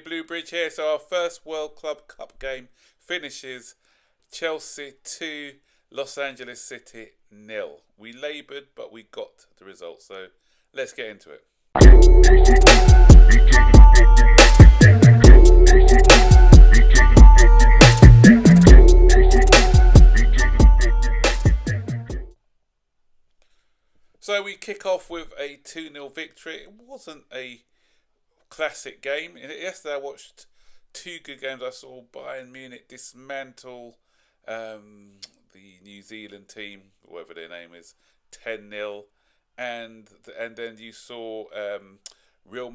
Blue Bridge here. So our first World Club Cup game finishes Chelsea 2, Los Angeles City 0. We laboured, but we got the result. So let's get into it. So we kick off with a 2-0 victory. It wasn't a classic game. Yesterday I watched two good games. I saw Bayern Munich dismantle the New Zealand team, whatever their name is, 10-0. And then you saw Atletico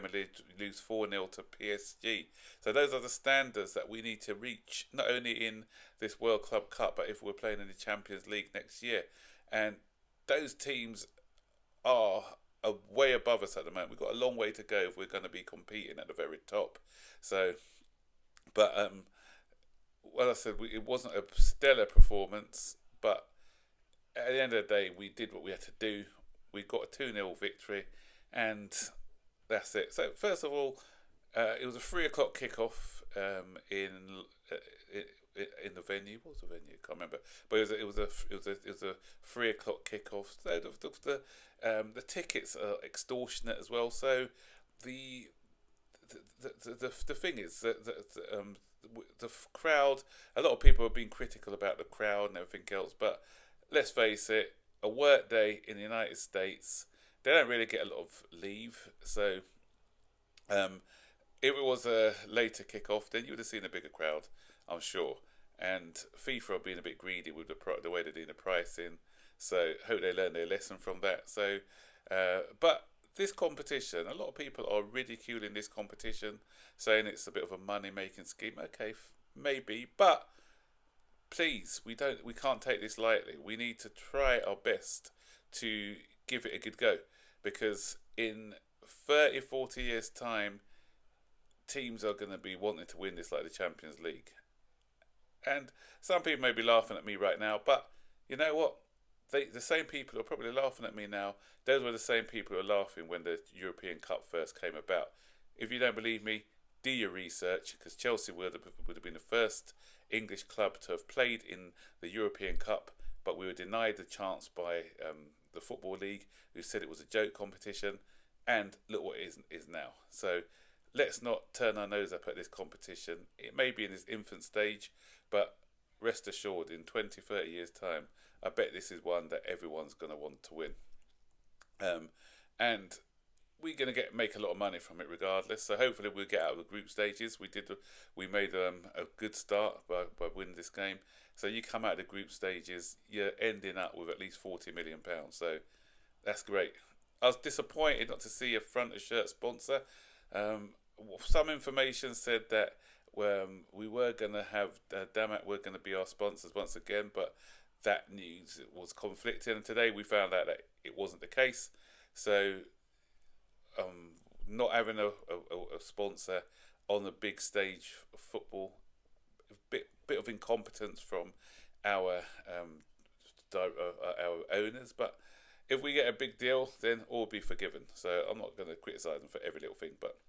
Madrid lose 4-0 to PSG. So those are the standards that we need to reach, not only in this World Club Cup, but if we're playing in the Champions League next year. And those teams are way above us at the moment. We've got a long way to go if we're going to be competing at the very top. So, but well, I said it wasn't a stellar performance, but at the end of the day, we did what we had to do. We got a 2-0 victory, and that's it. So first of all, it was a 3:00 kickoff in the venue. What was the venue? I can't remember. But it was a 3:00 kickoff. So the tickets are extortionate as well. So the thing is that the crowd. A lot of people have been critical about the crowd and everything else, but let's face it, a work day in the United States, they don't really get a lot of leave. So if it was a later kickoff, then you would have seen a bigger crowd, I'm sure. And FIFA are being a bit greedy with the way they're doing the pricing. So hope they learn their lesson from that. So, but this competition, a lot of people are ridiculing this competition, saying it's a bit of a money-making scheme. Okay, maybe, but please, we can't take this lightly. We need to try our best to give it a good go, because in 30, 40 years' time, teams are going to be wanting to win this like the Champions League. And some people may be laughing at me right now, but you know what? The same people are probably laughing at me now. Those were the same people who were laughing when the European Cup first came about. If you don't believe me, do your research, because Chelsea would have been the first English club to have played in the European Cup, but we were denied the chance by the Football League, who said it was a joke competition, and look what it is now. So let's not turn our nose up at this competition. It may be in its infant stage, but rest assured, in 20, 30 years' time, I bet this is one that everyone's going to want to win. And we're going to make a lot of money from it regardless. So hopefully we'll get out of the group stages. We made a good start by winning this game. So you come out of the group stages, you're ending up with at least £40 million. So that's great. I was disappointed not to see a front of shirt sponsor. Some information said that we were going to have Damat were going to be our sponsors once again, but that news was conflicting. And today we found out that it wasn't the case. So not having a sponsor on the big stage of football, a bit of incompetence from our owners. But if we get a big deal, then all will be forgiven. So I'm not going to criticise them for every little thing. But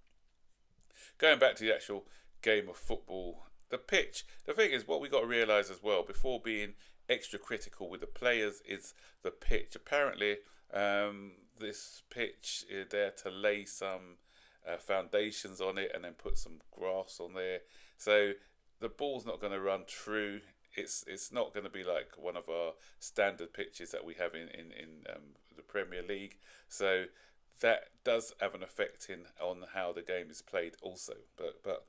going back to the actual game of football, the pitch. The thing is, what we got to realise as well, before being extra critical with the players, is the pitch. Apparently, this pitch is there to lay some foundations on it and then put some grass on there. So the ball's not going to run true. It's not going to be like one of our standard pitches that we have in the Premier League. So that does have an effect on how the game is played also. But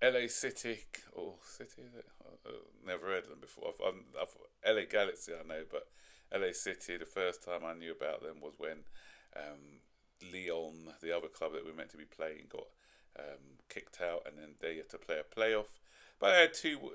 LA City, or City, is it? Never heard of them before. I've LA Galaxy, I know, but LA City, the first time I knew about them was when Lyon, the other club that we were meant to be playing, got kicked out, and then they had to play a playoff. But they had two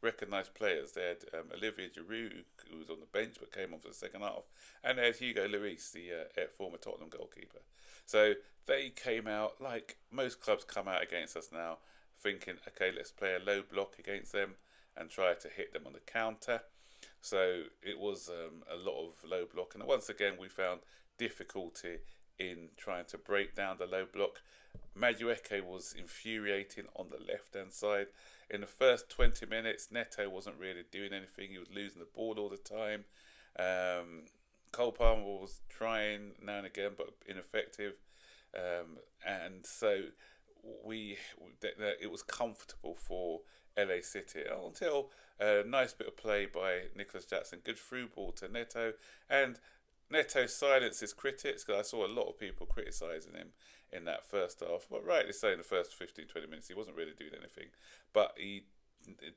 recognised players. They had Olivier Giroud, who was on the bench but came on for the second half, and they had Hugo Lloris, the former Tottenham goalkeeper. So they came out like most clubs come out against us now, thinking, okay, let's play a low block against them and try to hit them on the counter. So it was a lot of low block, and once again we found difficulty in trying to break down the low block. Madueke was infuriating on the left hand side. In the first 20 minutes, Neto wasn't really doing anything. He was losing the ball all the time. Cole Palmer was trying now and again, but ineffective. And so it was comfortable for LA City until a nice bit of play by Nicholas Jackson. Good through ball to Neto. And Neto silenced his critics, because I saw a lot of people criticising him in that first half. But rightly so, in the first 15-20 minutes, he wasn't really doing anything. But he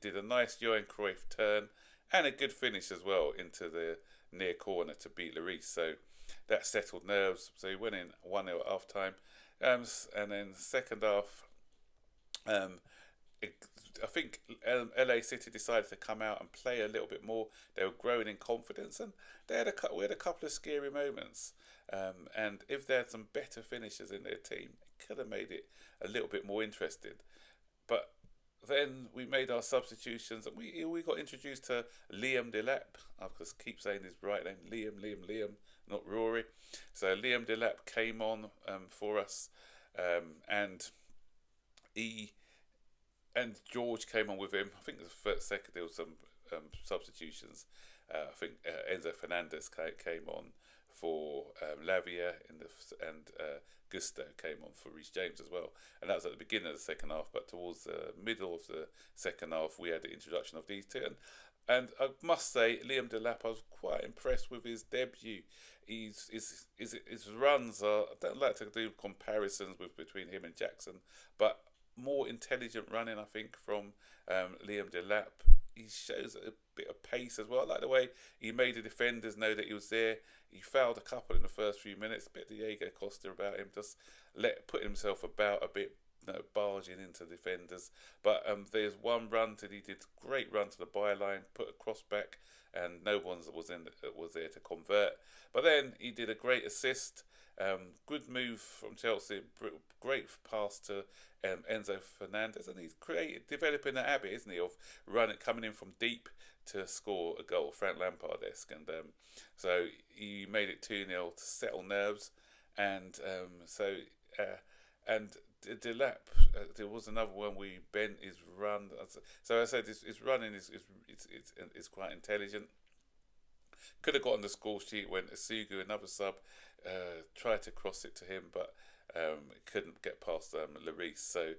did a nice Johan Cruyff turn and a good finish as well into the near corner to beat Lloris. So that settled nerves. So he went in 1-0 at half time. And then second half, I think LA City decided to come out and play a little bit more. They were growing in confidence, and we had a couple of scary moments. And if they had some better finishers in their team, it could have made it a little bit more interesting. But then we made our substitutions, and we got introduced to Liam Delap. I just keep saying his right name, Liam, not Rory. So Liam Delap came on for us, and George came on with him. I think the first second there was some substitutions. I think Enzo Fernandez came on for Lavia and Gusto came on for Reece James as well. And that was at the beginning of the second half. But towards the middle of the second half, we had the introduction of these two. And I must say, Liam Delap, I was quite impressed with his debut. His runs are, I don't like to do comparisons between him and Jackson, but more intelligent running, I think, from Liam Delap. He shows a bit of pace as well. I like the way he made the defenders know that he was there. He fouled a couple in the first few minutes. A bit Diego Costa about him, just put himself about a bit, barging into defenders. But there's one run that he did, great run to the byline, put a cross back, and no one was there to convert. But then he did a great assist. Good move from Chelsea. Great pass to Enzo Fernandez, and he's developing that habit, isn't he, of coming in from deep to score a goal, Frank Lampard-esque. And so he made it 2-0 to settle nerves, and and Delap, there was another one where he bent his run. So I said his running is quite intelligent. Could have gotten the score sheet when Asugu, another sub, tried to cross it to him, but couldn't get past Lloris. So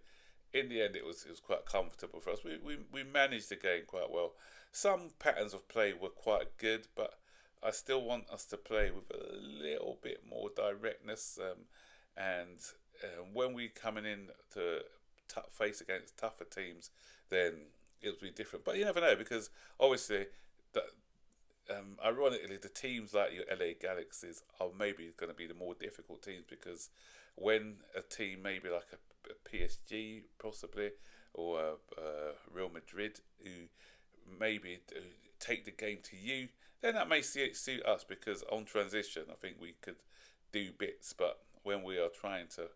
in the end, it was quite comfortable for us. We managed the game quite well. Some patterns of play were quite good, but I still want us to play with a little bit more directness. And when we coming in to face against tougher teams, then it'll be different. But you never know, because obviously ironically, the teams like your LA Galaxies are maybe going to be the more difficult teams, because when a team maybe like a PSG possibly, or a Real Madrid, who maybe take the game to you, then that may suit us, because on transition I think we could do bits, but when we are trying to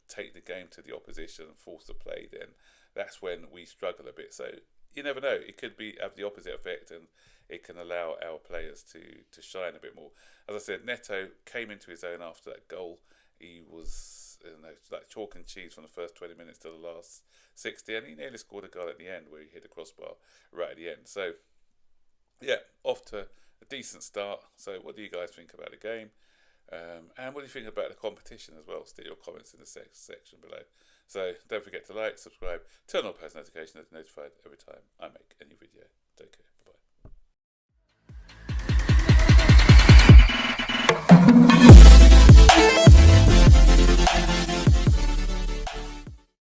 take the game to the opposition and force the play, then that's when we struggle a bit. So you never know, it could have the opposite effect, and it can allow our players to shine a bit more. As I said, Neto came into his own after that goal. He was like chalk and cheese from the first 20 minutes to the last 60, and he nearly scored a goal at the end where he hit the crossbar right at the end. So yeah, off to a decent start. So what do you guys think about the game? And what do you think about the competition as well? Stick your comments in the section below. So don't forget to like, subscribe, turn on post notifications to be notified every time I make a new video. Take care.